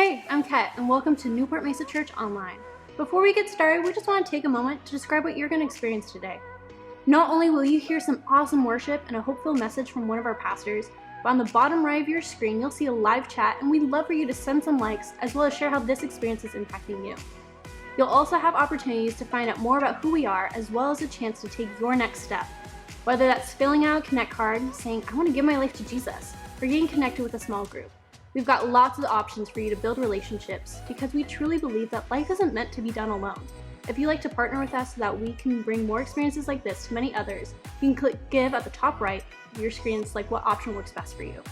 Hey, I'm Kat, and welcome to Newport Mesa Church Online. Before we get started, we just want to take a moment to describe what you're going to experience today. Not only will you hear some awesome worship and a hopeful message from one of our pastors, but on the bottom right of your screen, you'll see a live chat, and we'd love for you to send some likes, as well as share how this experience is impacting you. You'll also have opportunities to find out more about who we are, as well as a chance to take your next step. Whether that's filling out a Connect card, saying, I want to give my life to Jesus, or getting connected with a small group. We've got lots of options for you to build relationships because we truly believe that life isn't meant to be done alone. If you'd like to partner with us so that we can bring more experiences like this to many others, you can click Give at the top right of your screen and select what option works best for you.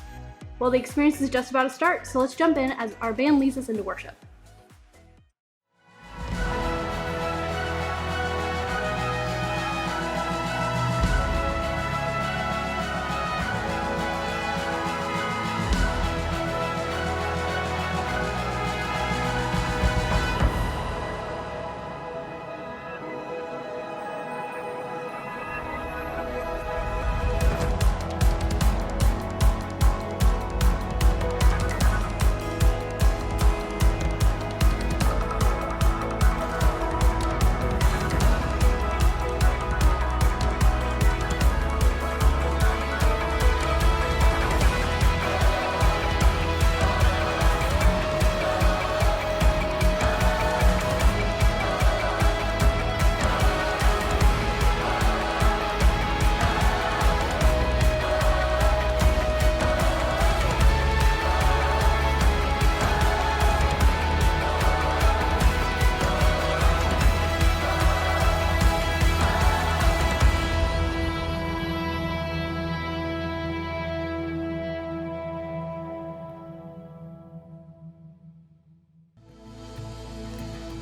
Well, the experience is just about to start, so let's jump in as our band leads us into worship.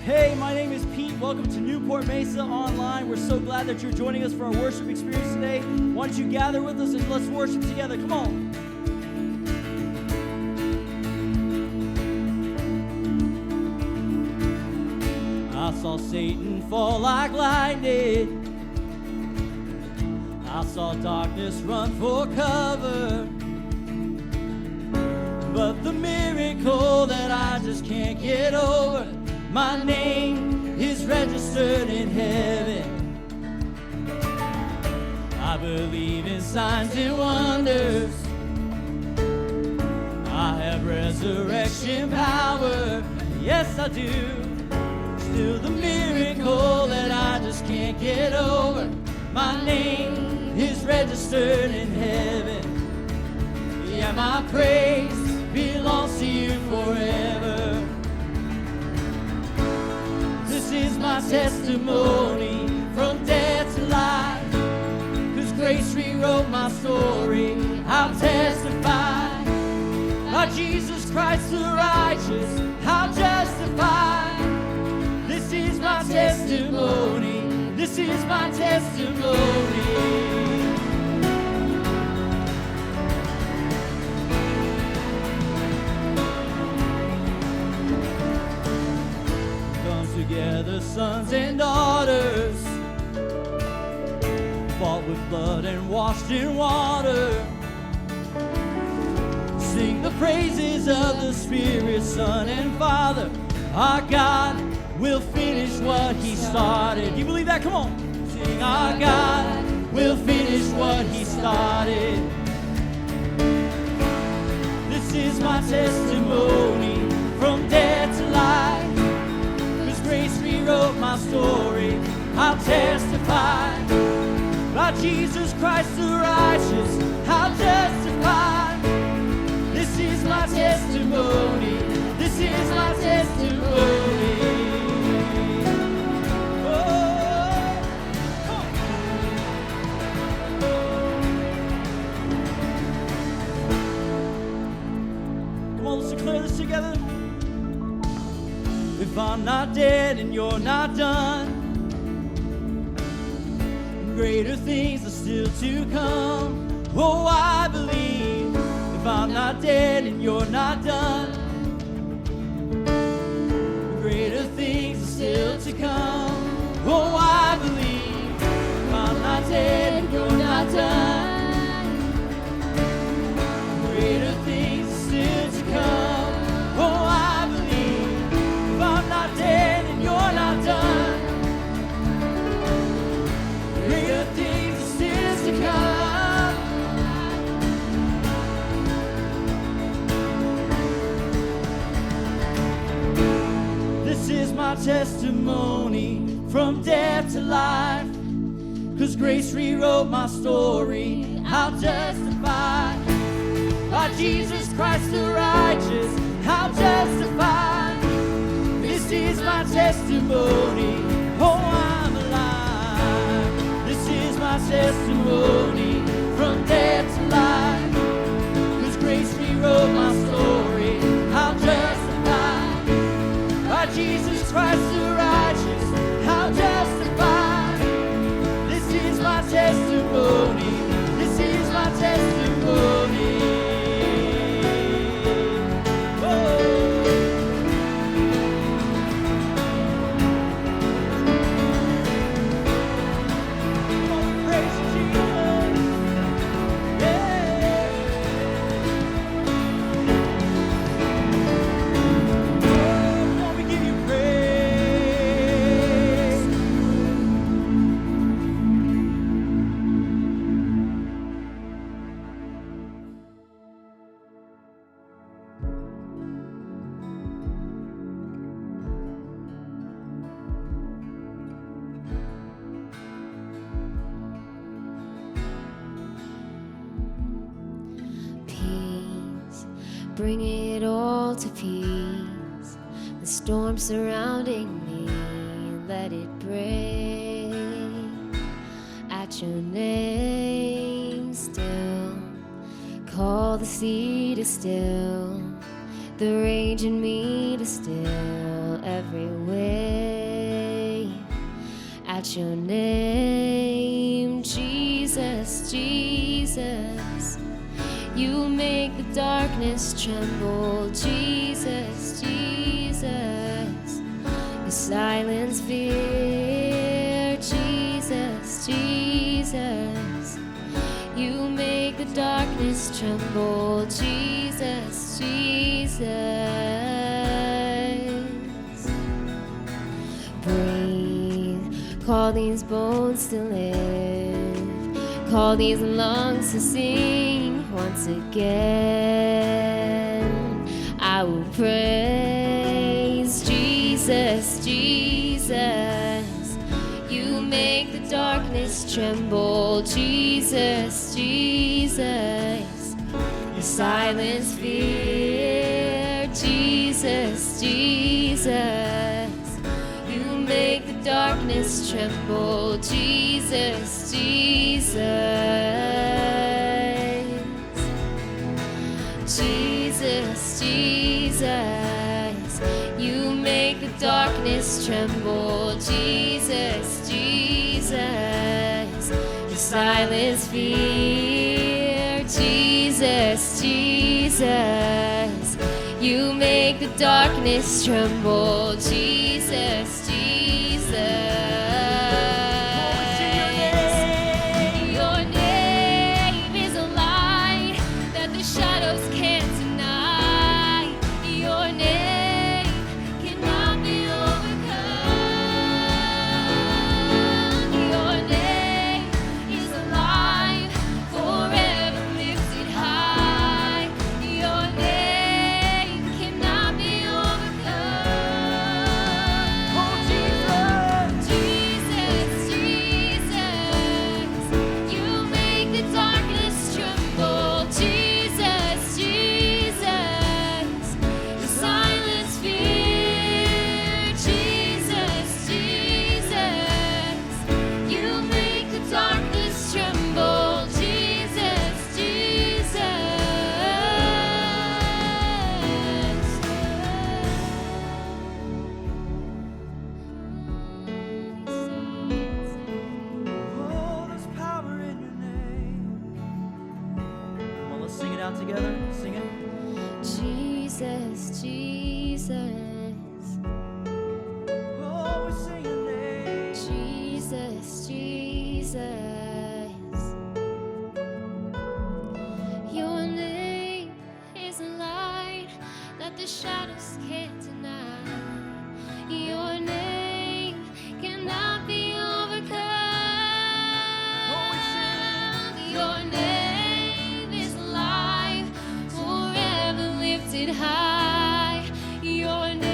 Hey, my name is Pete. Welcome to Newport Mesa Online. We're so glad that you're joining us for our worship experience today. Why don't you gather with us and let's worship together. Come on. I saw Satan fall like lightning. I saw darkness run for cover. But the miracle that I just can't get over, my name is registered in heaven. I believe in signs and wonders. I have resurrection power. Yes, I do. Still the miracle that I just can't get over, my name is registered in heaven. Yeah, my praise belongs to you forever. This is my testimony from death to life, 'cause grace rewrote my story. I'll testify by Jesus Christ the righteous, I'll justify. This is my testimony, this is my testimony. Together, sons and daughters, bought with blood and washed in water. Sing the praises of the Spirit, Son and Father. Our God will finish what He started. You believe that? Come on. Sing, our God will finish what He started. This is my testimony from death to life. Grace rewrote my story. I'll testify by Jesus Christ the righteous. I'll testify. This is my testimony. This is my testimony. Oh, come on, let's declare this together. If I'm not dead and you're not done, greater things are still to come. Oh, I believe. If I'm not dead and you're not done, greater things are still to come. Oh, I believe. If I'm not dead and you're not done, greater things are still to come. Oh, I believe. testimony from death to life. 'Cause grace rewrote my story. I'll testify by Jesus Christ the righteous. I'll testify. This is my testimony. Oh, I'm alive. This is my testimony from death to life. 'Cause grace rewrote my story. I'll testify by Jesus Christ the righteous. I'll testify. This is my testimony. This is my testimony. Bring it all to peace. The storm surrounding me, let it break. At your name still, call the sea to still, the rage in me to still every way. At your name, Jesus, Jesus, you make the darkness tremble. Jesus, Jesus, you silence fear. Jesus, Jesus, you make the darkness tremble. Jesus, Jesus, breathe, call these bones to live, call these lungs to sing. Once again, I will praise Jesus, Jesus. You make the darkness tremble. Jesus, Jesus. You silence fear. Jesus, Jesus. You make the darkness tremble. Jesus, Jesus. Jesus, Jesus, you make the darkness tremble. Jesus, Jesus, you silence fear. Jesus, Jesus, you make the darkness tremble. Jesus, Jesus. Together, sing it. Jesus, Jesus. Oh, we sing your name. Jesus, Jesus. Your name is a light that the shadows can't deny. Your name cannot be overcome. Oh, we sing. Your name is alive, forever lifted high. Your name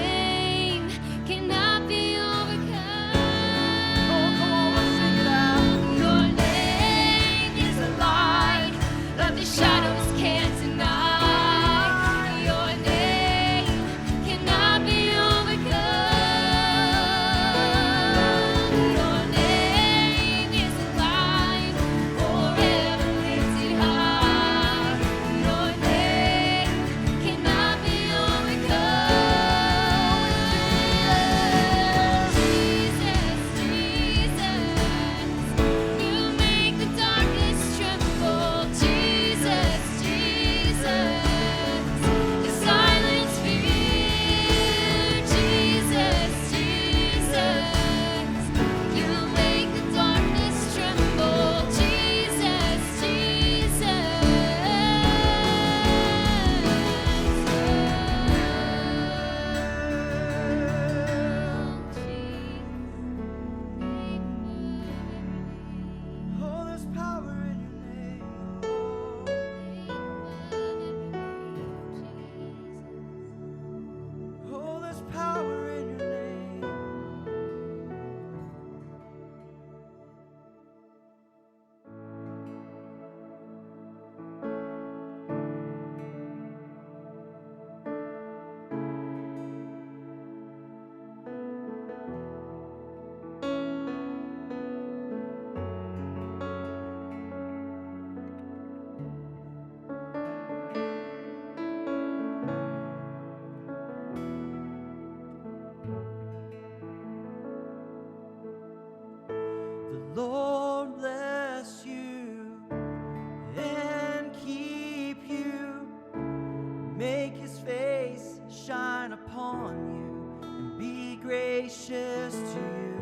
gracious to you.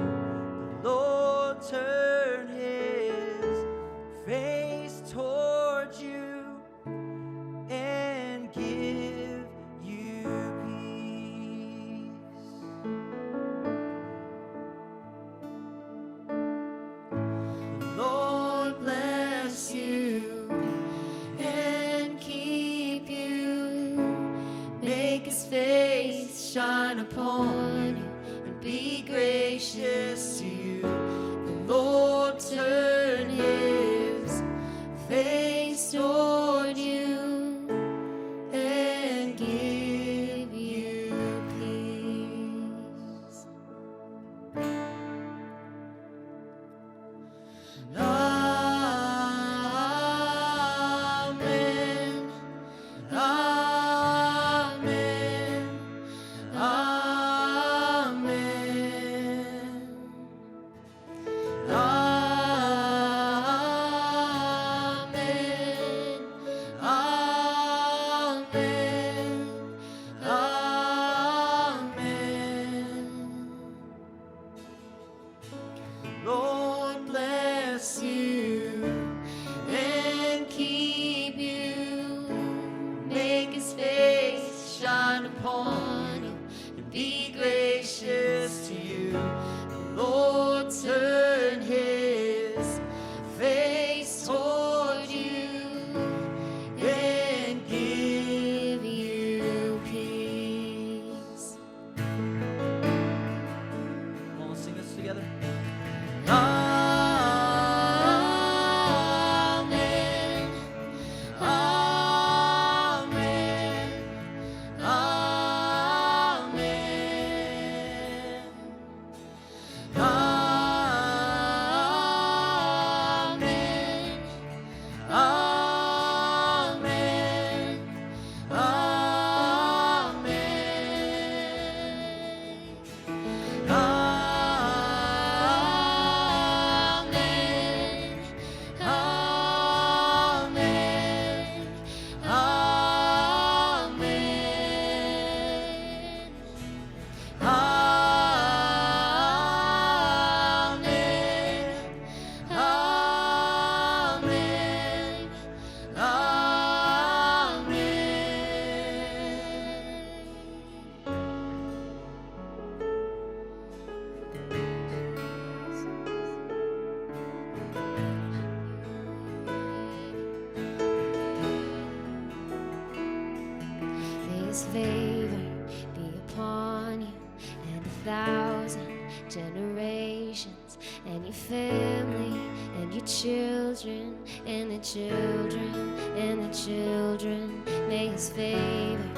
The Lord turn his face toward you and give you peace. The Lord bless you and keep you, make his face shine upon you and be gracious to you. The Lord turn his face toward you and give you peace. Amen. Amen. Amen. Amen. Amen. Lord bless you and keep you, make his face shine upon you and be gracious to you. The Lord turn his face toward you and give you peace. Come on, let's sing this together. Amen. Amen. Amen. Amen. Amen. May his favor be upon you and 1,000 generations, and your family and your children and the children and the children. May his favor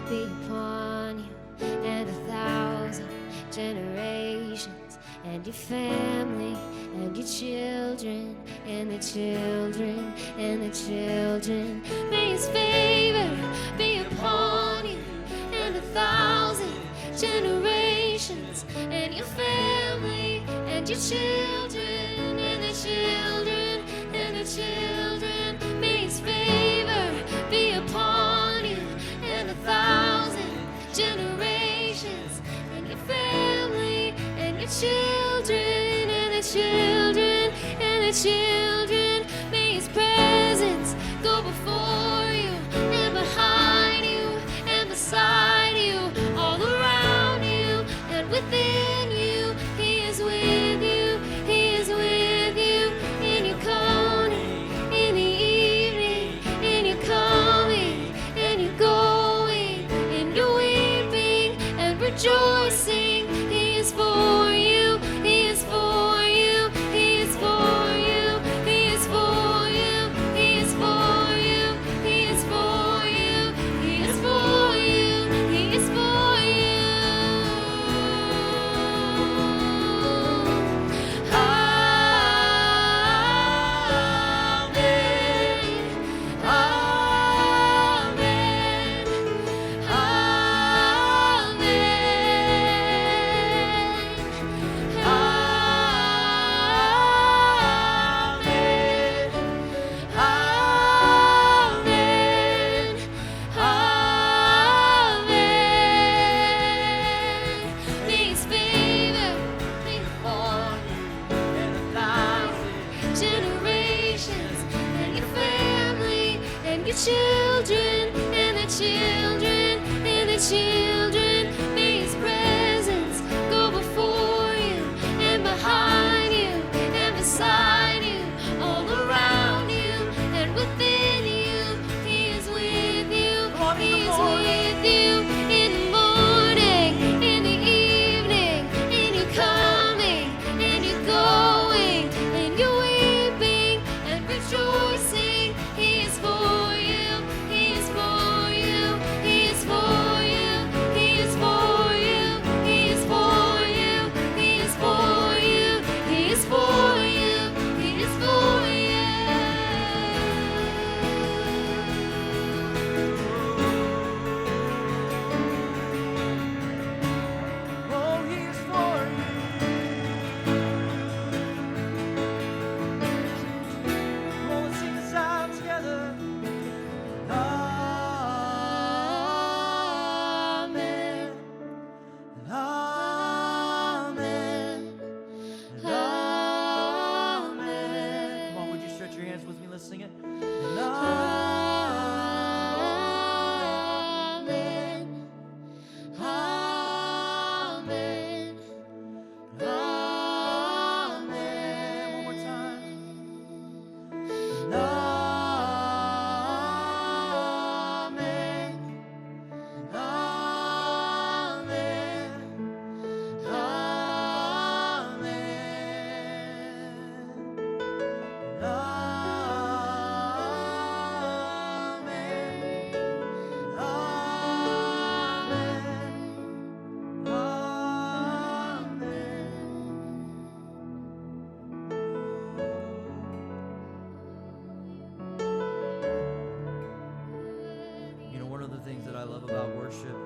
be upon you and 1,000 generations, and your family and your children and the children and the children. May his favor be upon you and 1,000 generations, and your family and your children and the children and the children. May his favor be upon you and 1,000 generations, and your family and your children and the children and the children. May his presence go before you and behind you and beside you, all around you and within you. He is with you, he is with you, in your coming, in the evening, in your coming, and your going, in your weeping and rejoicing. He is for you, he is for you, he is for you, he is your children and the children and the children. May His presence go before you and behind you and beside you, all around you and within you. He is with you. He is with you in the morning, in the evening, and you're coming and you're going and you're weeping and rejoicing. He is for you. He is for you. He is for you. He is for you. He is for you. He is for you. He is for you. He is for you. Oh, He is for you. Come on, let's sing this out together. Amen. Amen. Amen. Come on, would you stretch your hands with me? Let's sing it. Amen. Amen. Amen. One more time. Amen. Amen. You know, one of the things that I love about worship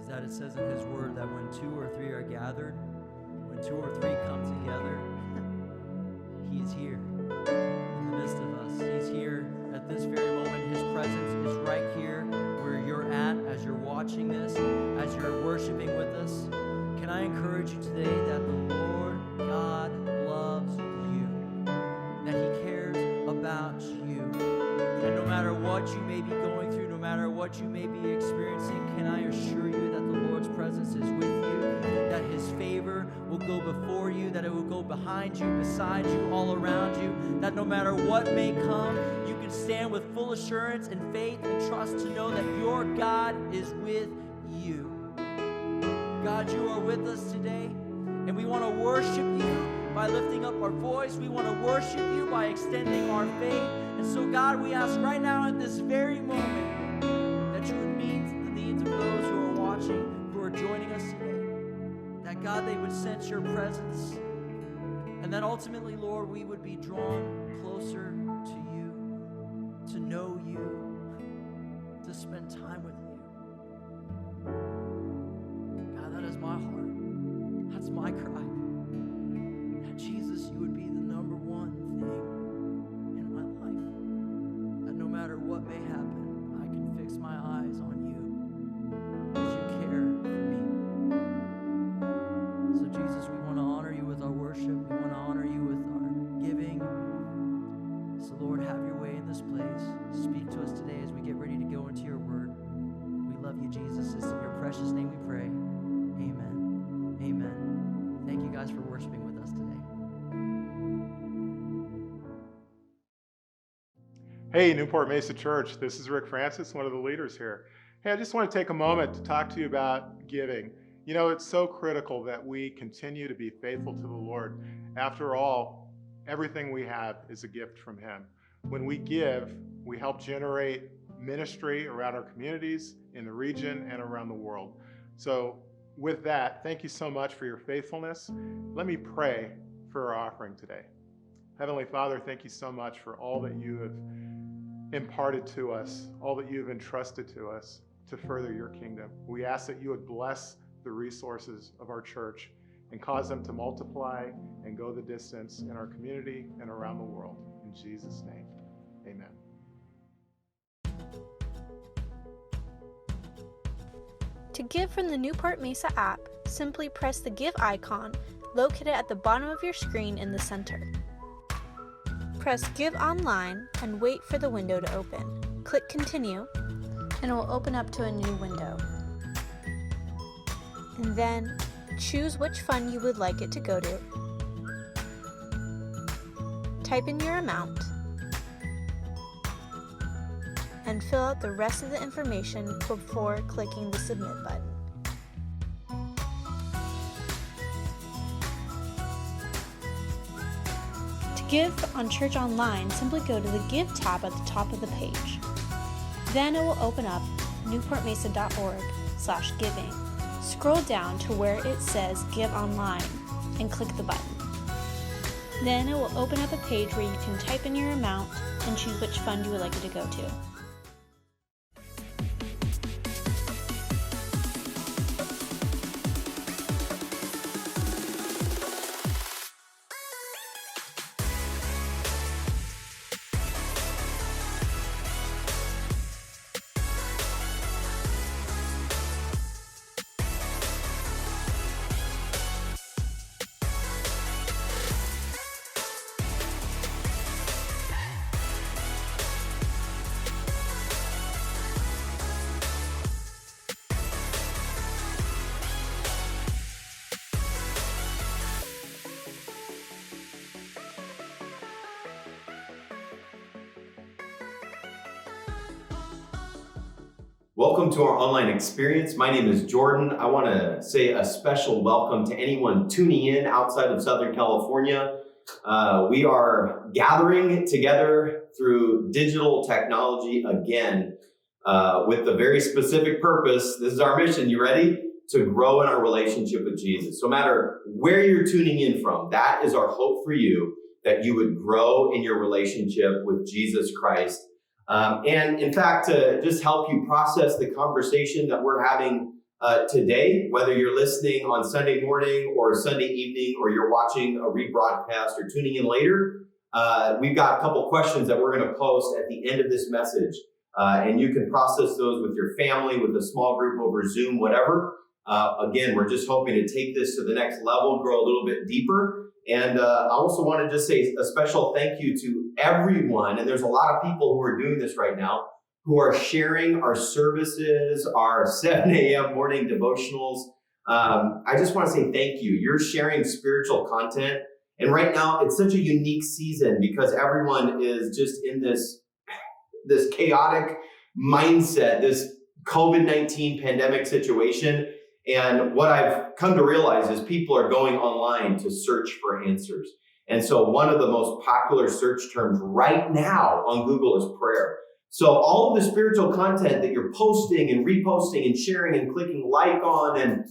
is that it says in His Word that when two or three are gathered, when two or three come together, He is here in the midst of us. He's here at this very moment. His presence is right here where you're at as you're watching this, as you're worshiping with us. Can I encourage you today that the Lord God loves you, that He cares about you, and no matter what you may be going through, no matter what you may be experiencing, can I assure you that the Lord's presence is with you, that His favor will go before you, that it will go behind you, beside you, all around you, that no matter what may come, you can stand with full assurance and faith and trust to know that your God is with you. God, you are with us today, and we want to worship you by lifting up our voice. We want to worship you by extending our faith. And so, God, we ask right now at this very moment that you would meet the needs of those who are watching, who are joining us today. That, God, they would sense your presence. And that ultimately, Lord, we would be drawn closer to you, to know you, to spend time with you. God, that is my heart. That's my cry. That Jesus, you would be the number one thing in my life. That no matter what may happen, I can fix my eyes on you because you care for me. So Jesus, we want to honor you with our worship. We want to honor you with our giving. So Lord, have your way in this place. Speak to us today as we get ready to go into your word. We love you, Jesus. It's in your precious name we pray. Amen. Amen. Thank you guys for worshiping with us today. Hey, Newport Mesa Church, this is Rick Francis, one of the leaders here. Hey, I just want to take a moment to talk to you about giving. You know, it's so critical that we continue to be faithful to the Lord. After all, everything we have is a gift from Him. When we give, we help generate ministry around our communities, in the region, and around the world. So with that, thank you so much for your faithfulness. Let me pray for our offering today. Heavenly Father, thank you so much for all that you have imparted to us, all that you have entrusted to us to further your kingdom. We ask that you would bless the resources of our church and cause them to multiply and go the distance in our community and around the world. In Jesus' name, amen. To give from the Newport Mesa app, simply press the Give icon located at the bottom of your screen in the center. press Give Online and wait for the window to open. Click Continue, and it will open up to a new window. And then choose which fund you would like it to go to. Type in your amount and fill out the rest of the information before clicking the Submit button. To give on Church Online, simply go to the Give tab at the top of the page. Then it will open up newportmesa.org/giving. Scroll down to where it says Give Online and click the button. Then it will open up a page where you can type in your amount and choose which fund you would like it to go to. Welcome to our online experience. My name is Jordan. I want to say a special welcome to anyone tuning in outside of Southern California. We are gathering together through digital technology again with the very specific purpose. This is our mission. You ready? To grow in our relationship with Jesus. No matter where you're tuning in from, that is our hope for you, that you would grow in your relationship with Jesus Christ. And in fact, to just help you process the conversation that we're having today, whether you're listening on Sunday morning or Sunday evening, or you're watching a rebroadcast or tuning in later, we've got a couple questions that we're going to post at the end of this message. And you can process those with your family, with a small group over Zoom, whatever. Again, we're just hoping to take this to the next level, grow a little bit deeper. And I also want to just say a special thank you to everyone. And there's a lot of people who are doing this right now, who are sharing our services, our 7 a.m. morning devotionals. I just want to say thank you. You're sharing spiritual content. And right now, it's such a unique season because everyone is just in this chaotic mindset, this COVID-19 pandemic situation. And what I've come to realize is people are going online to search for answers. And so one of the most popular search terms right now on Google is prayer. So all of the spiritual content that you're posting and reposting and sharing and clicking like on and,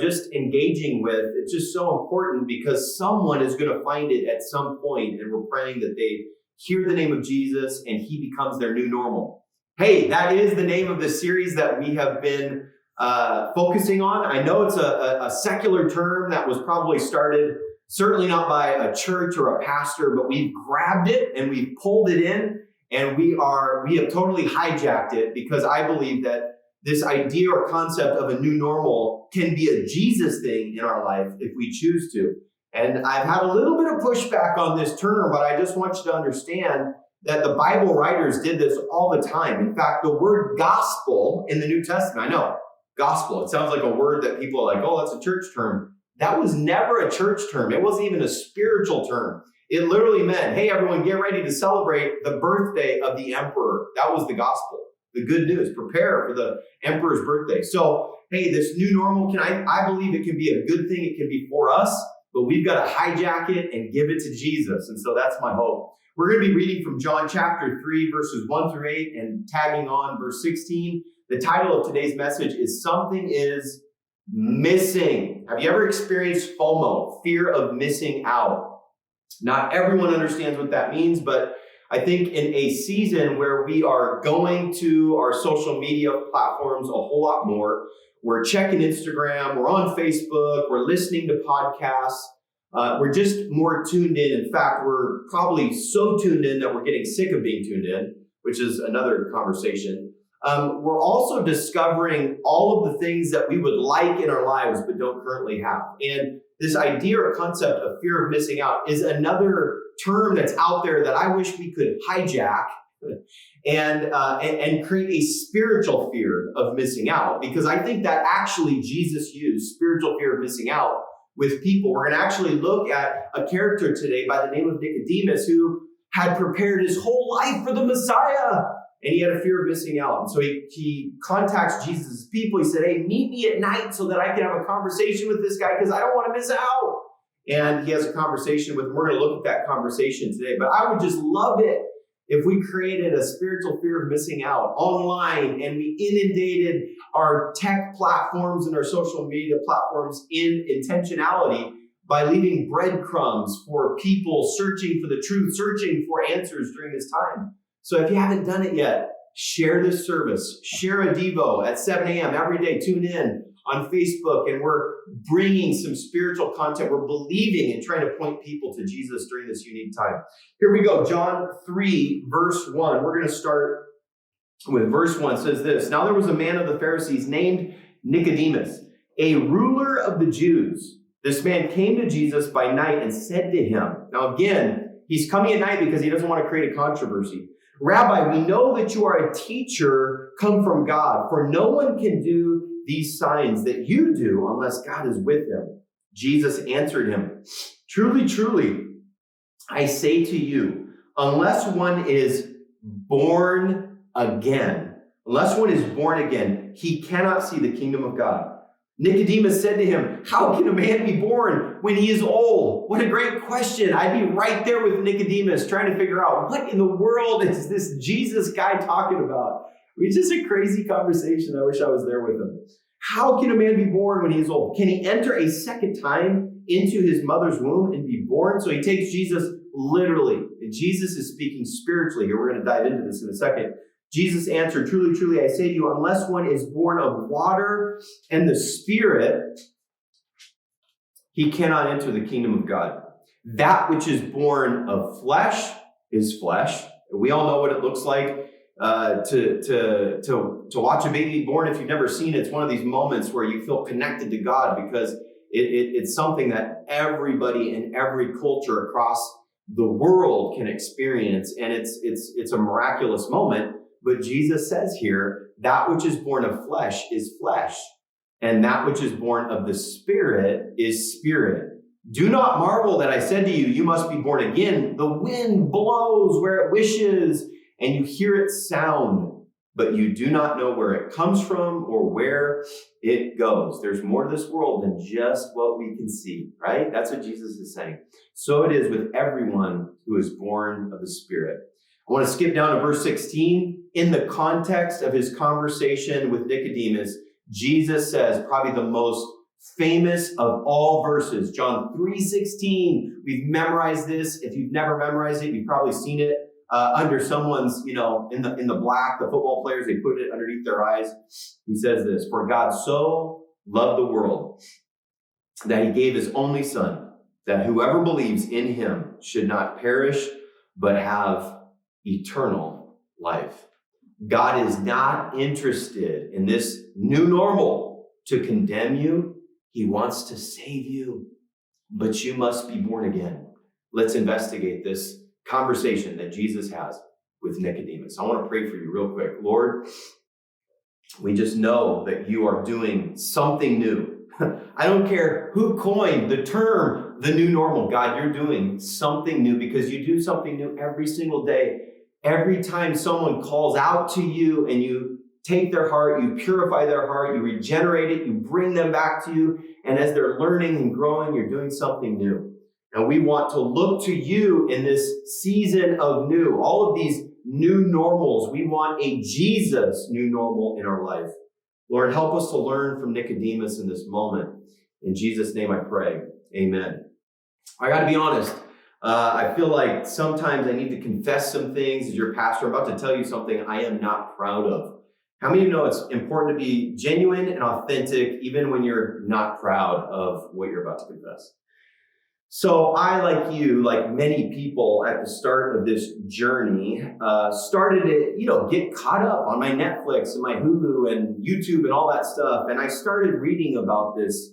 just engaging with, it's just so important because someone is going to find it at some point, and we're praying that they hear the name of Jesus and he becomes their new normal. Hey, that is the name of the series that we have been focusing on. I know it's a secular term that was probably started, certainly not by a church or a pastor, but we've grabbed it and we've pulled it in, and we have totally hijacked it because I believe that this idea or concept of a new normal can be a Jesus thing in our life if we choose to. And I've had a little bit of pushback on this term, but I just want you to understand that the Bible writers did this all the time. In fact, the word gospel in the New Testament, I know, gospel, it sounds like a word that people are like, oh, that's a church term. That was never a church term. It wasn't even a spiritual term. It literally meant, hey, everyone, get ready to celebrate the birthday of the emperor. That was the gospel, the good news. Prepare for the emperor's birthday. So, hey, this new normal, I believe it can be a good thing. It can be for us, but we've got to hijack it and give it to Jesus. And so that's my hope. We're going to be reading from John chapter 3, verses 1 through 8, and tagging on verse 16. The title of today's message is Something is Missing. Have you ever experienced FOMO, fear of missing out? Not everyone understands what that means, but I think in a season where we are going to our social media platforms a whole lot more, we're checking Instagram, we're on Facebook, we're listening to podcasts, we're just more tuned in. In fact, we're probably so tuned in that we're getting sick of being tuned in, which is another conversation. We're also discovering all of the things that we would like in our lives but don't currently have. And this idea or concept of fear of missing out is another term that's out there that I wish we could hijack and create a spiritual fear of missing out, because I think that actually Jesus used spiritual fear of missing out with people. We're going to actually look at a character today by the name of Nicodemus, who had prepared his whole life for the Messiah, and he had a fear of missing out. And so he contacts Jesus' people. He said, hey, meet me at night so that I can have a conversation with this guy, because I don't want to miss out. And he has a conversation with him. We're going to look at that conversation today. But I would just love it if we created a spiritual fear of missing out online, and we inundated our tech platforms and our social media platforms in intentionality by leaving breadcrumbs for people searching for the truth, searching for answers during this time. So if you haven't done it yet, share this service. Share a Devo at 7 a.m. every day. Tune in on Facebook, and we're bringing some spiritual content. We're believing and trying to point people to Jesus during this unique time. Here we go. John 3, verse 1. We're going to start with verse 1. It says this: Now there was a man of the Pharisees named Nicodemus, a ruler of the Jews. This man came to Jesus by night and said to him, now again, he's coming at night because he doesn't want to create a controversy. Rabbi, we know that you are a teacher come from God, for no one can do these signs that you do unless God is with him. Jesus answered him, truly, truly, I say to you, unless one is born again, he cannot see the kingdom of God. Nicodemus said to him, how can a man be born when he is old? What a great question. I'd be right there with Nicodemus trying to figure out, what in the world is this Jesus guy talking about? It's just a crazy conversation. I wish I was there with him. How can a man be born when he is old? Can he enter a second time into his mother's womb and be born? So he takes Jesus literally. And Jesus is speaking spiritually here. We're going to dive into this in a second. Jesus answered, truly, truly, I say to you, unless one is born of water and the Spirit, he cannot enter the kingdom of God. That which is born of flesh is flesh. We all know what it looks like to watch a baby born. If you've never seen it, it's one of these moments where you feel connected to God, because it's something that everybody in every culture across the world can experience, and it's a miraculous moment. But Jesus says here, that which is born of flesh is flesh, and that which is born of the Spirit is spirit. Do not marvel that I said to you, you must be born again. The wind blows where it wishes, and you hear its sound, but you do not know where it comes from or where it goes. There's more to this world than just what we can see, right? That's what Jesus is saying. So it is with everyone who is born of the Spirit. I want to skip down to verse 16. In the context of his conversation with Nicodemus, Jesus says probably the most famous of all verses, John 3:16. We've memorized this. If you've never memorized it, you've probably seen it under someone's, in the black, the football players, they put it underneath their eyes. He says this: for God so loved the world that he gave his only son, that whoever believes in him should not perish, but have eternal life. God is not interested in this new normal to condemn you. He wants to save you, but you must be born again. Let's investigate this conversation that Jesus has with Nicodemus. I want to pray for you real quick. Lord, we just know that you are doing something new. I don't care who coined the term, the new normal. God, you're doing something new, because you do something new every single day. Every time someone calls out to you and you take their heart, you purify their heart, you regenerate it, you bring them back to you. And as they're learning and growing, you're doing something new. And we want to look to you in this season of new. All of these new normals, we want a Jesus new normal in our life. Lord, help us to learn from Nicodemus in this moment. In Jesus' name I pray. Amen. I got to be honest. I feel like sometimes I need to confess some things as your pastor. I'm about to tell you something I am not proud of. How many of you know it's important to be genuine and authentic even when you're not proud of what you're about to confess? So I, like you, like many people at the start of this journey, started to, get caught up on my Netflix and my Hulu and YouTube and all that stuff. And I started reading about this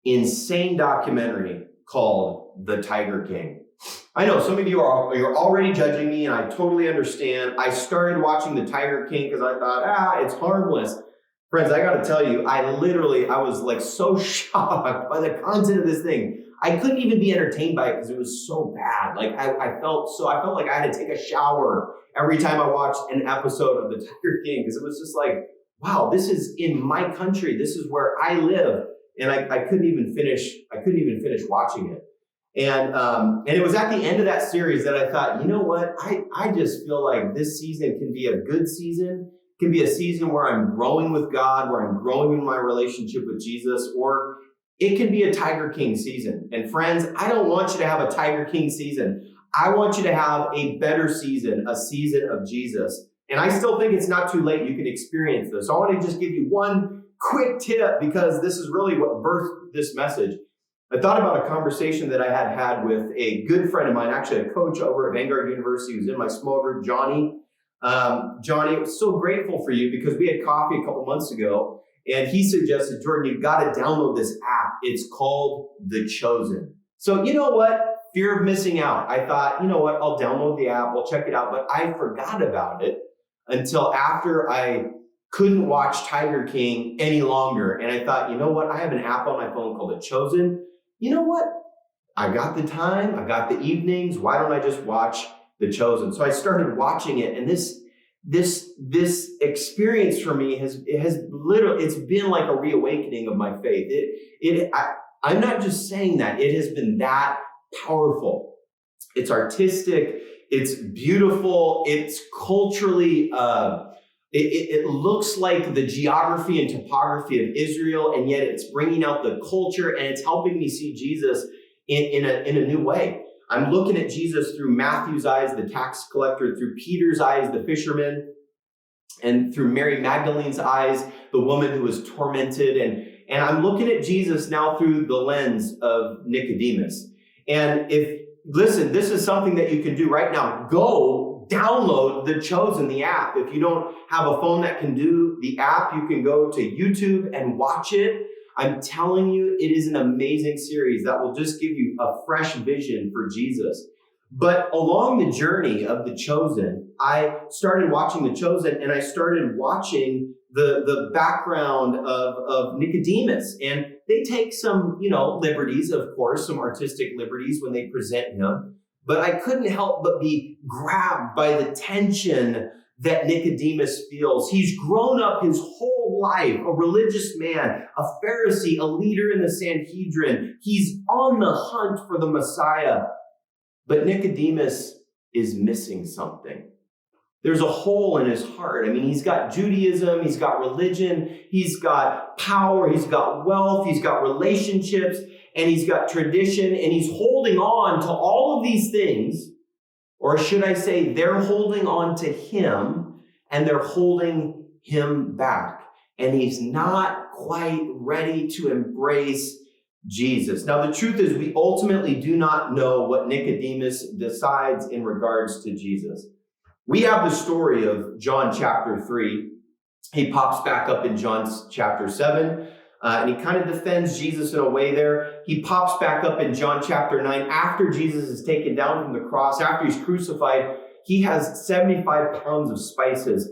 insane documentary called The Tiger King. I know some of you're already judging me, and I totally understand. I started watching The Tiger King because I thought, it's harmless. Friends, I got to tell you, I was like so shocked by the content of this thing. I couldn't even be entertained by it because it was so bad. Like I felt like I had to take a shower every time I watched an episode of The Tiger King, because it was just like, wow, this is in my country. This is where I live. And I couldn't even finish watching it. And it was at the end of that series that I thought, you know what? I just feel like this season can be a good season. It can be a season where I'm growing with God, where I'm growing in my relationship with Jesus, or it can be a Tiger King season. And friends, I don't want you to have a Tiger King season. I want you to have a better season, a season of Jesus. And I still think it's not too late. You can experience this. So I want to just give you one quick tip, because this is really what birthed this message. I thought about a conversation that I had with a good friend of mine, actually a coach over at Vanguard University who's in my small group, Johnny. Johnny, I was so grateful for you because we had coffee a couple months ago, and he suggested, Jordan, you've got to download this app. It's called The Chosen. So you know what? Fear of missing out. I thought, you know what? I'll download the app. I'll check it out. But I forgot about it until after I couldn't watch Tiger King any longer. And I thought, you know what? I have an app on my phone called The Chosen. You know what? I got the time. I got the evenings. Why don't I just watch The Chosen? So I started watching it. And this experience for me has literally, it's been like a reawakening of my faith. I'm not just saying that. It has been that powerful. It's artistic. It's beautiful. It's culturally, it looks like the geography and topography of Israel, and yet it's bringing out the culture, and it's helping me see Jesus in a new way. I'm looking at Jesus through Matthew's eyes, the tax collector, through Peter's eyes, the fisherman, and through Mary Magdalene's eyes, the woman who was tormented. And I'm looking at Jesus now through the lens of Nicodemus. And listen, this is something that you can do right now. Go download The Chosen, the app. If you don't have a phone that can do the app, you can go to YouTube and watch it. I'm telling you, it is an amazing series that will just give you a fresh vision for Jesus. But along the journey of The Chosen, I started watching The Chosen, and I started watching the background of Nicodemus. And they take some, liberties, of course, some artistic liberties when they present him. But I couldn't help but be grabbed by the tension that Nicodemus feels. He's grown up his whole life, a religious man, a Pharisee, a leader in the Sanhedrin. He's on the hunt for the Messiah. But Nicodemus is missing something. There's a hole in his heart. I mean, he's got Judaism, he's got religion, he's got power, he's got wealth, he's got relationships, and he's got tradition, and he's holding on to all of these things. Or should I say, they're holding on to him, and they're holding him back. And he's not quite ready to embrace Jesus. Now, the truth is, we ultimately do not know what Nicodemus decides in regards to Jesus. We have the story of John chapter 3. He pops back up in John chapter 7, and he kind of defends Jesus in a way there. He pops back up in John chapter 9 after Jesus is taken down from the cross, after he's crucified. He has 75 pounds of spices,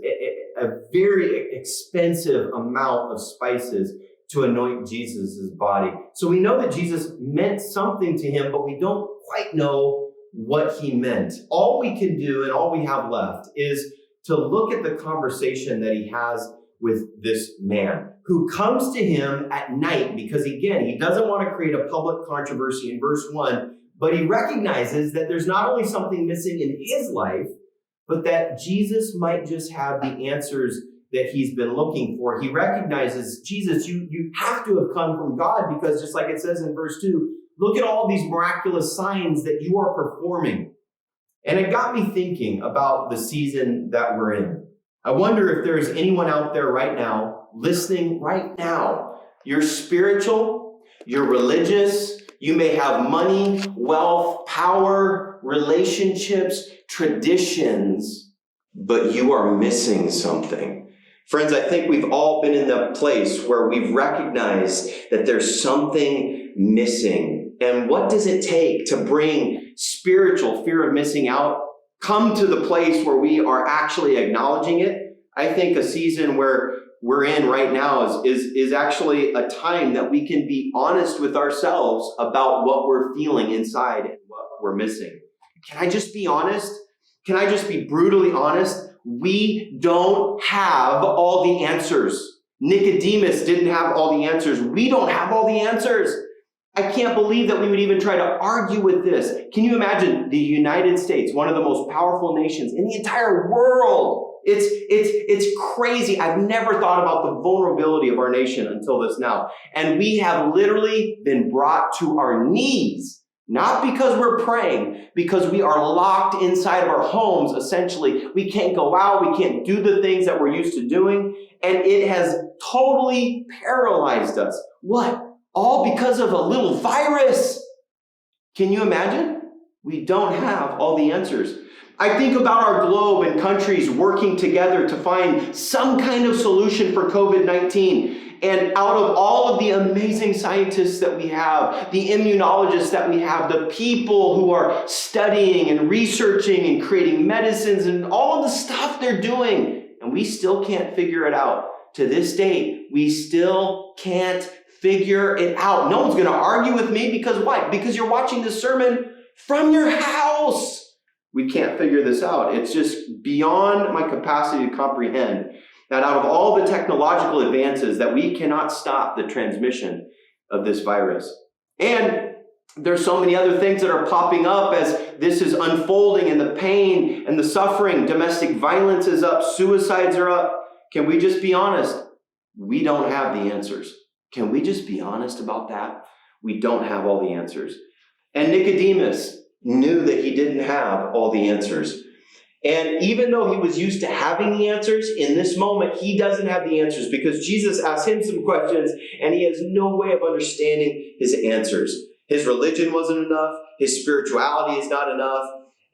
a very expensive amount of spices to anoint Jesus' body. So we know that Jesus meant something to him, but we don't quite know what he meant. All we can do and all we have left is to look at the conversation that he has with this man who comes to him at night, because again, he doesn't want to create a public controversy in verse 1, but he recognizes that there's not only something missing in his life, but that Jesus might just have the answers that he's been looking for. He recognizes, Jesus, you have to have come from God, because just like it says in verse 2, look at all these miraculous signs that you are performing. And it got me thinking about the season that we're in. I wonder if there's anyone out there right now, listening right now. You're spiritual, you're religious, you may have money, wealth, power, relationships, traditions, but you are missing something. Friends, I think we've all been in that place where we've recognized that there's something missing. And what does it take to bring spiritual fear of missing out come to the place where we are actually acknowledging it, I think a season where we're in right now is actually a time that we can be honest with ourselves about what we're feeling inside and what we're missing. Can I just be honest? Can I just be brutally honest? We don't have all the answers. Nicodemus didn't have all the answers. We don't have all the answers. I can't believe that we would even try to argue with this. Can you imagine the United States, one of the most powerful nations in the entire world? It's crazy. I've never thought about the vulnerability of our nation until this now. And we have literally been brought to our knees, not because we're praying, because we are locked inside of our homes, essentially. We can't go out. We can't do the things that we're used to doing. And it has totally paralyzed us. What? All because of a little virus. Can you imagine? We don't have all the answers. I think about our globe and countries working together to find some kind of solution for COVID-19. And out of all of the amazing scientists that we have, the immunologists that we have, the people who are studying and researching and creating medicines and all of the stuff they're doing, and we still can't figure it out. To this date, we still can't figure it out. No one's going to argue with me because why? Because you're watching this sermon from your house. We can't figure this out. It's just beyond my capacity to comprehend that out of all the technological advances that we cannot stop the transmission of this virus. And there's so many other things that are popping up as this is unfolding, and the pain and the suffering. Domestic violence is up. Suicides are up. Can we just be honest? We don't have the answers. Can we just be honest about that? We don't have all the answers. And Nicodemus knew that he didn't have all the answers. And even though he was used to having the answers, in this moment, he doesn't have the answers because Jesus asked him some questions and he has no way of understanding his answers. His religion wasn't enough. His spirituality is not enough.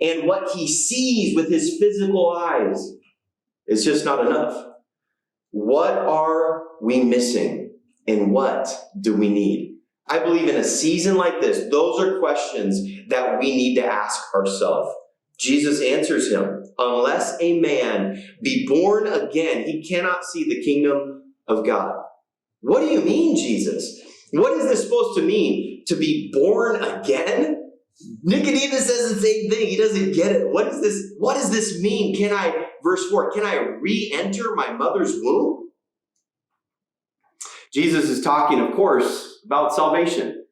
And what he sees with his physical eyes is just not enough. What are we missing? And what do we need? I believe in a season like this, those are questions that we need to ask ourselves. Jesus answers him, unless a man be born again, he cannot see the kingdom of God. What do you mean, Jesus? What is this supposed to mean? To be born again? Nicodemus says the same thing. He doesn't get it. What does this mean? Verse 4, can I re-enter my mother's womb? Jesus is talking, of course, about salvation.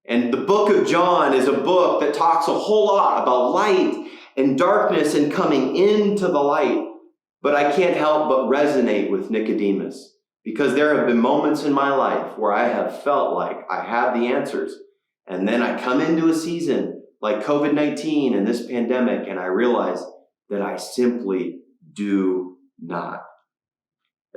And the book of John is a book that talks a whole lot about light and darkness and coming into the light. But I can't help but resonate with Nicodemus because there have been moments in my life where I have felt like I have the answers. And then I come into a season like COVID-19 and this pandemic, and I realize that I simply do not.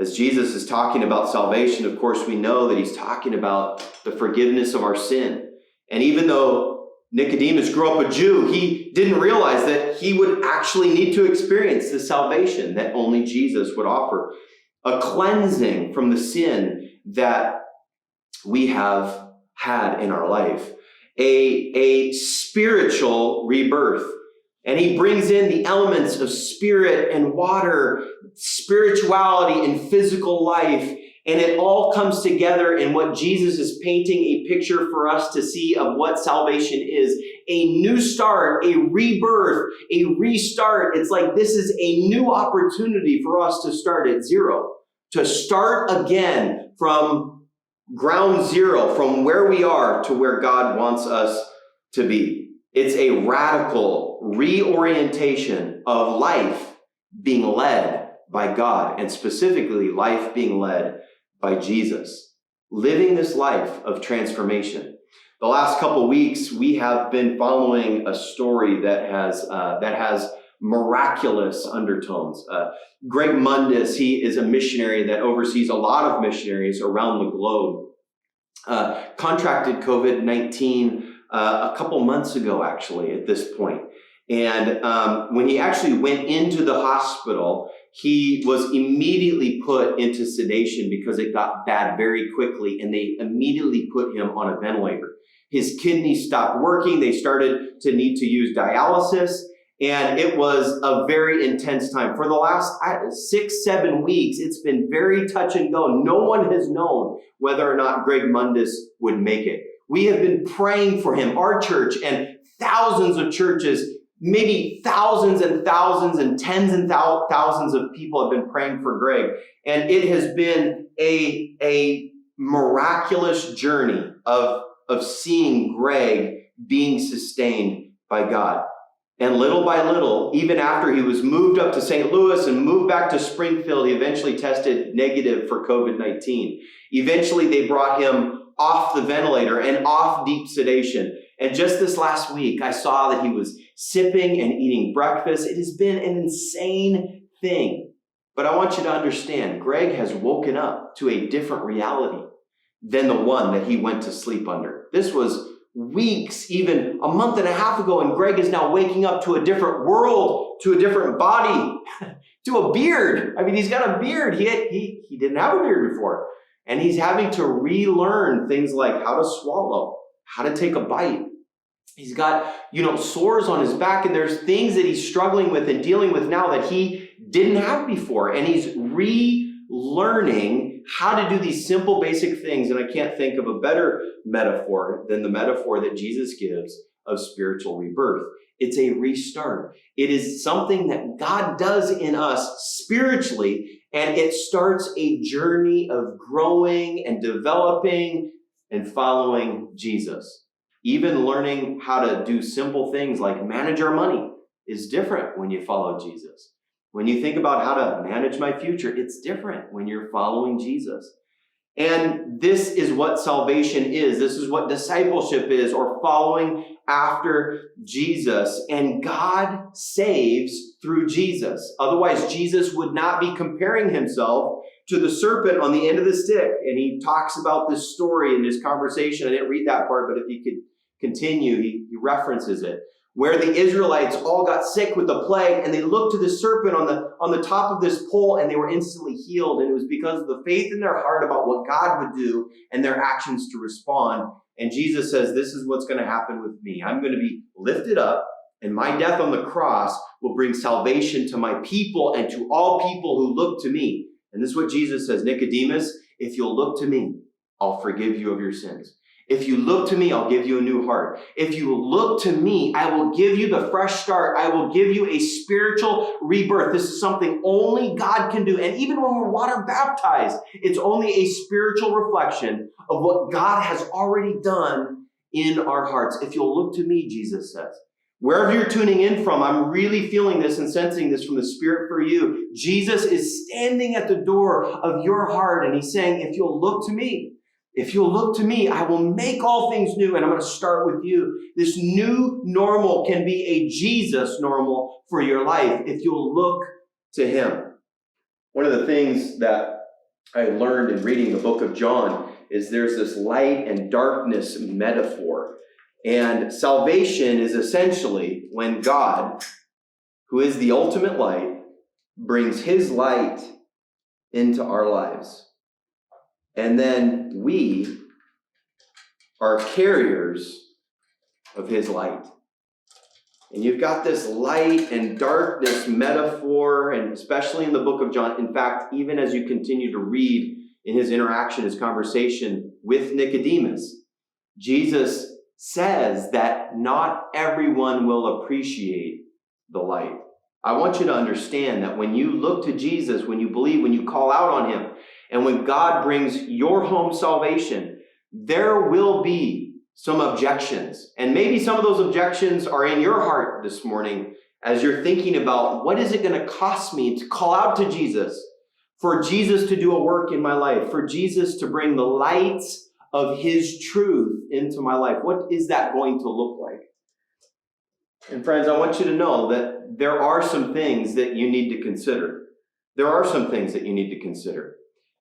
As Jesus is talking about salvation, of course, we know that he's talking about the forgiveness of our sin. And even though Nicodemus grew up a Jew, he didn't realize that he would actually need to experience the salvation that only Jesus would offer. A cleansing from the sin that we have had in our life. A spiritual rebirth. And he brings in the elements of spirit and water, spirituality and physical life. And it all comes together in what Jesus is painting a picture for us to see of what salvation is. A new start, a rebirth, a restart. It's like this is a new opportunity for us to start at zero. To start again from ground zero, from where we are to where God wants us to be. It's a radical reorientation of life being led by God, and specifically life being led by Jesus. Living this life of transformation. The last couple of weeks, we have been following a story that has miraculous undertones. Greg Mundis, he is a missionary that oversees a lot of missionaries around the globe. Contracted COVID-19 a couple months ago, actually, at this point. And when he actually went into the hospital, he was immediately put into sedation because it got bad very quickly, and they immediately put him on a ventilator. His kidneys stopped working. They started to need to use dialysis. And it was a very intense time. For the last 6-7 weeks, it's been very touch and go. No one has known whether or not Greg Mundis would make it. We have been praying for him, our church, and thousands of churches, maybe thousands and thousands and tens and thousands of people have been praying for Greg. And it has been a miraculous journey of seeing Greg being sustained by God. And little by little, even after he was moved up to St. Louis and moved back to Springfield, he eventually tested negative for COVID-19. Eventually, they brought him off the ventilator and off deep sedation. And just this last week, I saw that he was sipping and eating breakfast. It has been an insane thing. But I want you to understand, Greg has woken up to a different reality than the one that he went to sleep under. This was weeks, even a month and a half ago, and Greg is now waking up to a different world, to a different body, to a beard. I mean, he's got a beard. He didn't have a beard before. And he's having to relearn things like how to swallow, how to take a bite. He's got, sores on his back, and there's things that he's struggling with and dealing with now that he didn't have before. And he's relearning how to do these simple, basic things. And I can't think of a better metaphor than the metaphor that Jesus gives of spiritual rebirth. It's a restart. It is something that God does in us spiritually, and it starts a journey of growing and developing and following Jesus. Even learning how to do simple things like manage our money is different when you follow Jesus. When you think about how to manage my future, it's different when you're following Jesus. And this is what salvation is. This is what discipleship is, or following after Jesus. And God saves through Jesus. Otherwise, Jesus would not be comparing himself to the serpent on the end of the stick. And he talks about this story in this conversation. I didn't read that part, but if you could continue, he references it, where the Israelites all got sick with the plague, and they looked to the serpent on the top of this pole, and they were instantly healed. And it was because of the faith in their heart about what God would do and their actions to respond. And Jesus says, this is what's going to happen with me. I'm going to be lifted up, and my death on the cross will bring salvation to my people and to all people who look to me. And this is what Jesus says, Nicodemus, if you'll look to me, I'll forgive you of your sins. If you look to me, I'll give you a new heart. If you look to me, I will give you the fresh start. I will give you a spiritual rebirth. This is something only God can do. And even when we're water baptized, it's only a spiritual reflection of what God has already done in our hearts. If you'll look to me, Jesus says. Wherever you're tuning in from, I'm really feeling this and sensing this from the Spirit for you. Jesus is standing at the door of your heart, and he's saying, if you'll look to me, if you'll look to me, I will make all things new, and I'm going to start with you. This new normal can be a Jesus normal for your life if you'll look to him. One of the things that I learned in reading the book of John is there's this light and darkness metaphor. And salvation is essentially when God, who is the ultimate light, brings his light into our lives. And then we are carriers of his light. And you've got this light and darkness metaphor, and especially in the book of John. In fact, even as you continue to read in his interaction, his conversation with Nicodemus, Jesus says that not everyone will appreciate the light. I want you to understand that when you look to Jesus, when you believe, when you call out on him, and when God brings your home salvation, there will be some objections. And maybe some of those objections are in your heart this morning as you're thinking about, what is it going to cost me to call out to Jesus, for Jesus to do a work in my life, for Jesus to bring the light of his truth into my life? What is that going to look like? And friends, I want you to know that there are some things that you need to consider. There are some things that you need to consider.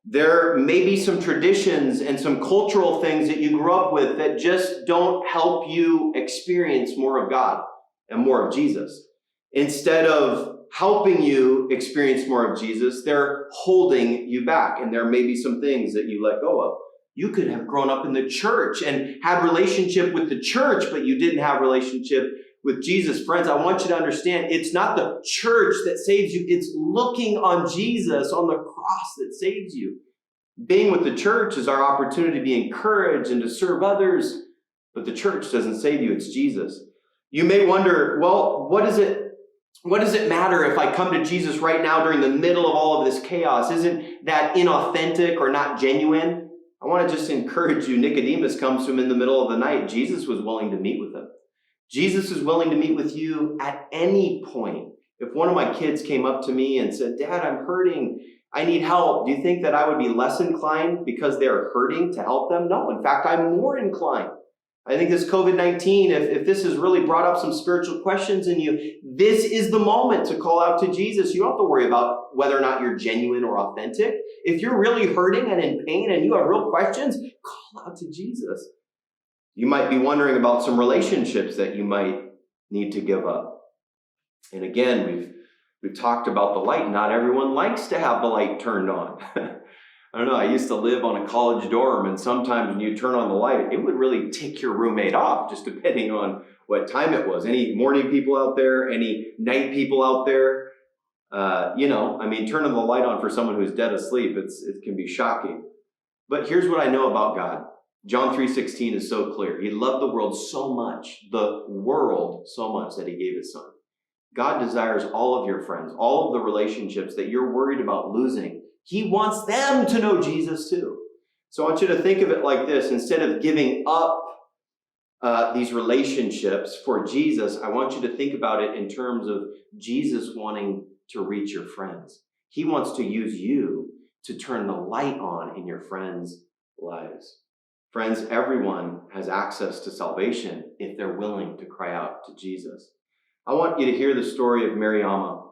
There may be some traditions and some cultural things that you grew up with that just don't help you experience more of God and more of Jesus. Instead of helping you experience more of Jesus, they're holding you back. And there may be some things that you let go of. You could have grown up in the church and had relationship with the church, but you didn't have relationship with Jesus. Friends, I want you to understand, it's not the church that saves you. It's looking on Jesus on the cross that saves you. Being with the church is our opportunity to be encouraged and to serve others, but the church doesn't save you. It's Jesus. You may wonder, well, what does it matter if I come to Jesus right now during the middle of all of this chaos? Isn't that inauthentic or not genuine? I want to just encourage you. Nicodemus comes to him in the middle of the night. Jesus was willing to meet with him. Jesus is willing to meet with you at any point. If one of my kids came up to me and said, Dad, I'm hurting, I need help, do you think that I would be less inclined because they're hurting to help them? No, in fact, I'm more inclined. I think this COVID-19, if this has really brought up some spiritual questions in you, this is the moment to call out to Jesus. You don't have to worry about whether or not you're genuine or authentic. If you're really hurting and in pain and you have real questions, call out to Jesus. You might be wondering about some relationships that you might need to give up. And again, we've talked about the light. Not everyone likes to have the light turned on. I don't know, I used to live on a college dorm, and sometimes when you turn on the light, it would really tick your roommate off, just depending on what time it was. Any morning people out there, any night people out there, turning the light on for someone who's dead asleep, it can be shocking. But here's what I know about God. John 3:16 is so clear. He loved the world so much that he gave his son. God desires all of your friends, all of the relationships that you're worried about losing. He wants them to know Jesus too. So I want you to think of it like this. Instead of giving up these relationships for Jesus, I want you to think about it in terms of Jesus wanting to reach your friends. He wants to use you to turn the light on in your friends' lives. Friends, everyone has access to salvation if they're willing to cry out to Jesus. I want you to hear the story of Mariama.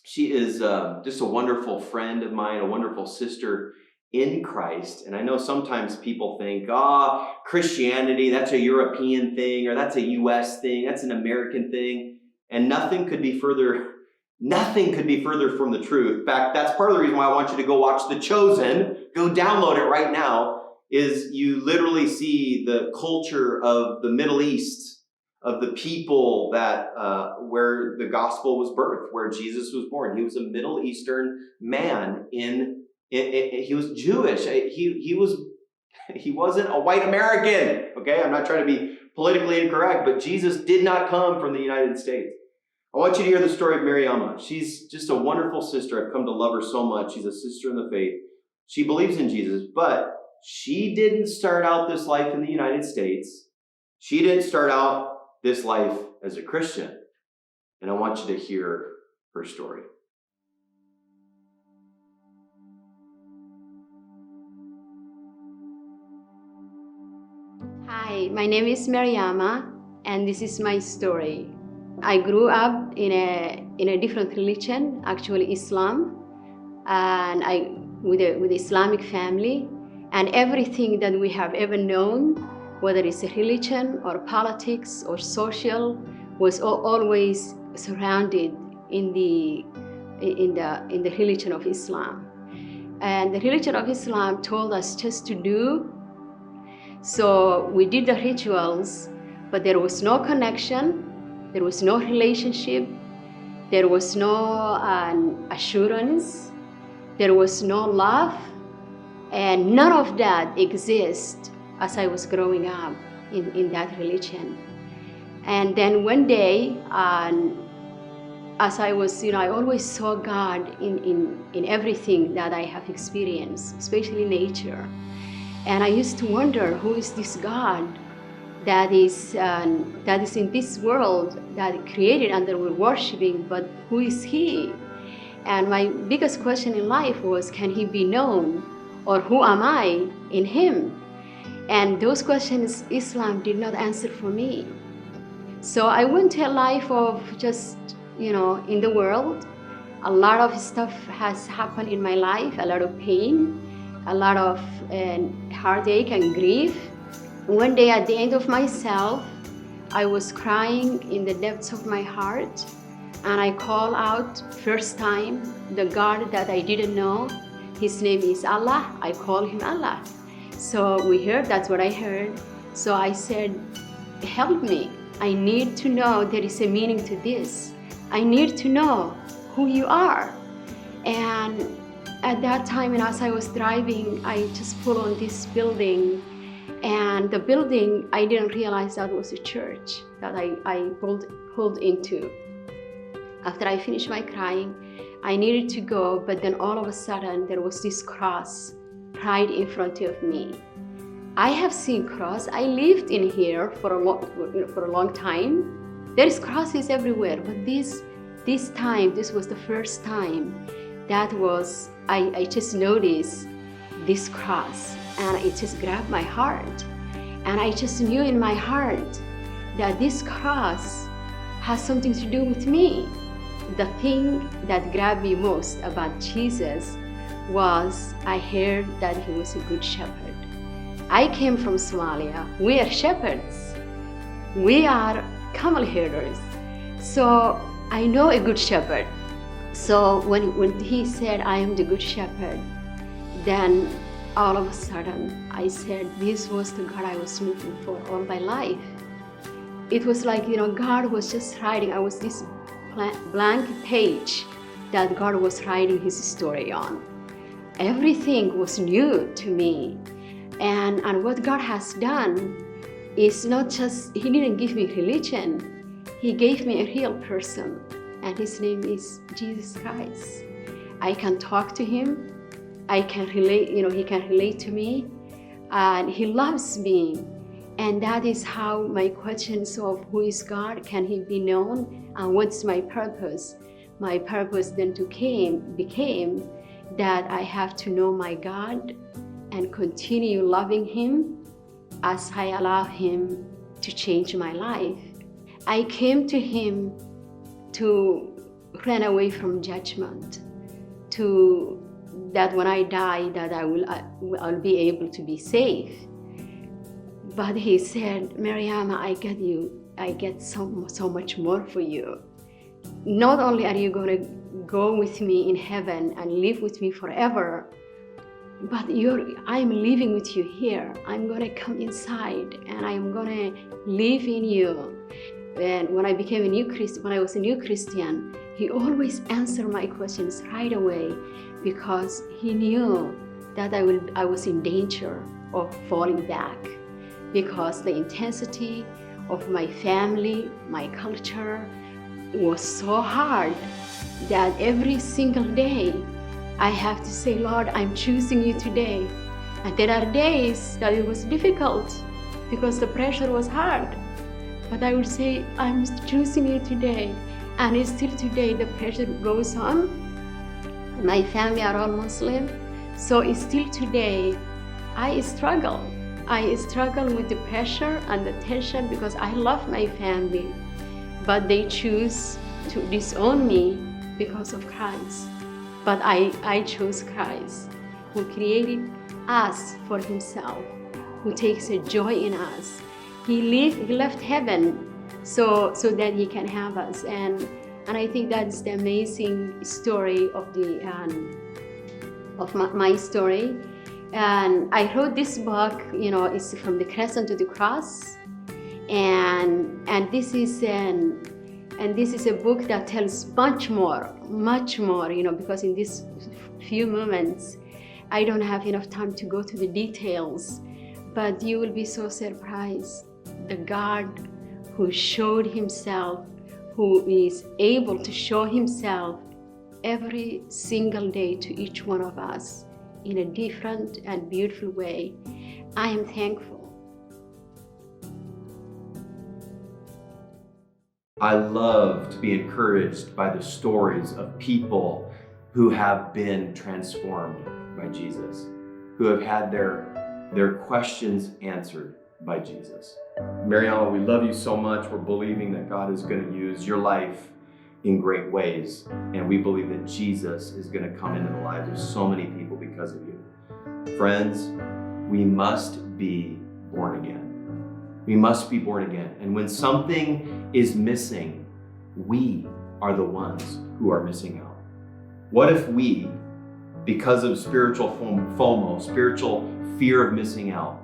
She is just a wonderful friend of mine, a wonderful sister in Christ. And I know sometimes people think, Christianity, that's a European thing, or that's a U.S. thing, that's an American thing. And nothing could be further from the truth. In fact, that's part of the reason why I want you to go watch The Chosen. Go download it right now. Is you literally see the culture of the Middle East, of the people that where the gospel was birthed, where Jesus was born. He was a Middle Eastern man. He was Jewish. He wasn't a white American. Okay, I'm not trying to be politically incorrect, but Jesus did not come from the United States. I want you to hear the story of Mariama. She's just a wonderful sister. I've come to love her so much. She's a sister in the faith. She believes in Jesus, but she didn't start out this life in the United States. She didn't start out this life as a Christian. And I want you to hear her story. Hi, my name is Mariama, and this is my story. I grew up in a different religion, actually Islam, and with an Islamic family, and everything that we have ever known, whether it's a religion or politics or social, was always surrounded in the religion of Islam. And the religion of Islam told us just to do. So we did the rituals, but there was no connection, there was no relationship, there was no assurance, there was no love, and none of that exists as I was growing up in that religion. And then one day, as I was, I always saw God in everything that I have experienced, especially nature. And I used to wonder, who is this God that is in this world that created and that we're worshiping, but who is He? And my biggest question in life was, can He be known? Or who am I in Him? And those questions Islam did not answer for me. So I went to a life of just, in the world. A lot of stuff has happened in my life, a lot of pain, a lot of heartache and grief. One day at the end of myself, I was crying in the depths of my heart, and I called out first time the God that I didn't know. His name is Allah. I call Him Allah. So we heard, that's what I heard. So I said, help me. I need to know there is a meaning to this. I need to know who you are. And at that time, and as I was driving, I just pulled on this building. And the building, I didn't realize that was a church that I pulled into. After I finished my crying, I needed to go, but then all of a sudden, there was this cross right in front of me. I have seen cross. I lived in here for a long time. There is crosses everywhere, but this was the first time that was, I just noticed this cross, and it just grabbed my heart. And I just knew in my heart that this cross has something to do with me. The thing that grabbed me most about Jesus was I heard that he was a good shepherd. I came from Somalia. We are shepherds. We are camel herders. So I know a good shepherd. So when he said, I am the good shepherd, then all of a sudden I said, this was the God I was looking for all my life. It was like, God was just writing. I was this blank page that God was writing his story on. Everything was new to me. And what God has done is not just, he didn't give me religion, he gave me a real person, and his name is Jesus Christ. I can talk to him, I can relate, he can relate to me, and he loves me. And that is how my questions of who is God, can he be known, and what's my purpose? My purpose then became that I have to know my God and continue loving him as I allow him to change my life. I came to him to run away from judgment, to that when I die that I'll be able to be safe. But he said, Mariama, I get so much more for you. Not only are you going to go with me in heaven and live with me forever, but I'm living with you here. I'm going to come inside and I'm going to live in you. And when I was a new Christian, he always answered my questions right away, because he knew that I was in danger of falling back, because the intensity of my family, my culture was so hard that every single day I have to say, Lord, I'm choosing you today. And there are days that it was difficult because the pressure was hard. But I would say, I'm choosing you today. And it's still today the pressure goes on. My family are all Muslim. So it's still today, I struggle. I struggle with the pressure and the tension because I love my family. But they choose to disown me because of Christ. But I chose Christ, who created us for himself, who takes a joy in us. He left heaven so that he can have us. And I think that's the amazing story of my story. And I wrote this book, it's from the crescent to the cross. And this is a book that tells much more, because in these few moments, I don't have enough time to go to the details, but you will be so surprised. The God who showed himself, who is able to show himself every single day to each one of us in a different and beautiful way. I am thankful. I love to be encouraged by the stories of people who have been transformed by Jesus, who have had their questions answered by Jesus. Mariama, we love you so much. We're believing that God is going to use your life in great ways, and we believe that Jesus is going to come into the lives of so many people because of you. Friends, we must be born again. We must be born again. And when something is missing, we are the ones who are missing out. What if we because of spiritual FOMO, spiritual fear of missing out,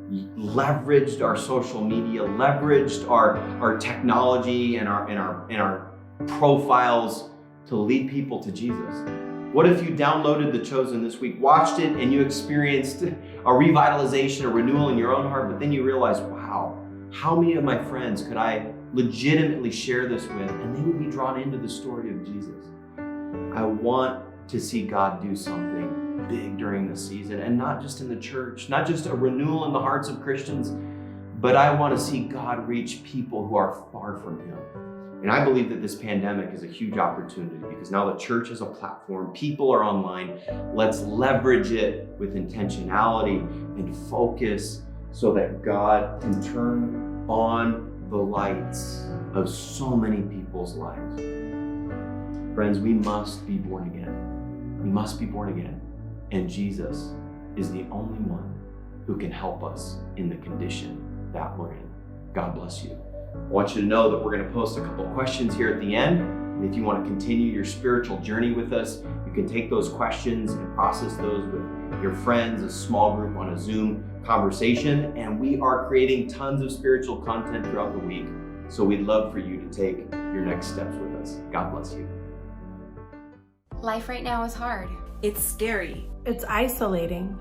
leveraged our social media, leveraged our technology and our profiles to lead people to Jesus? What if you downloaded The Chosen this week, watched it, and you experienced a revitalization, a renewal in your own heart, but then you realized, wow, how many of my friends could I legitimately share this with, and they would be drawn into the story of Jesus? I want to see God do something big during this season, and not just in the church, not just a renewal in the hearts of Christians, but I want to see God reach people who are far from Him. And I believe that this pandemic is a huge opportunity because now the church is a platform, people are online. Let's leverage it with intentionality and focus so that God can turn on the lights of so many people's lives. Friends, we must be born again. We must be born again. And Jesus is the only one who can help us in the condition that we're in. God bless you. I want you to know that we're going to post a couple questions here at the end. And if you want to continue your spiritual journey with us, you can take those questions and process those with your friends, a small group on a Zoom conversation. And we are creating tons of spiritual content throughout the week. So we'd love for you to take your next steps with us. God bless you. Life right now is hard. It's scary. It's isolating.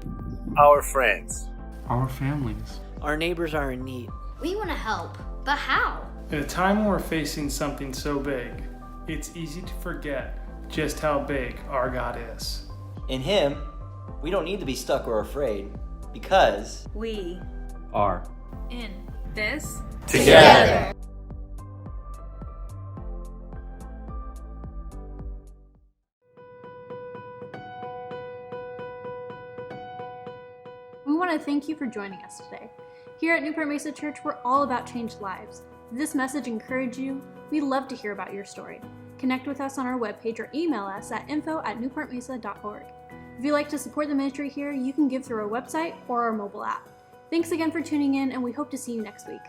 Our friends. Our families. Our neighbors are in need. We want to help, but how? At a time when we're facing something so big, it's easy to forget just how big our God is. In Him, we don't need to be stuck or afraid because We Are in this Together. We want to thank you for joining us today. Here at Newport Mesa Church, we're all about changed lives. If this message encouraged you, we'd love to hear about your story. Connect with us on our webpage or email us at info@newportmesa.org. If you'd like to support the ministry here, you can give through our website or our mobile app. Thanks again for tuning in, and we hope to see you next week.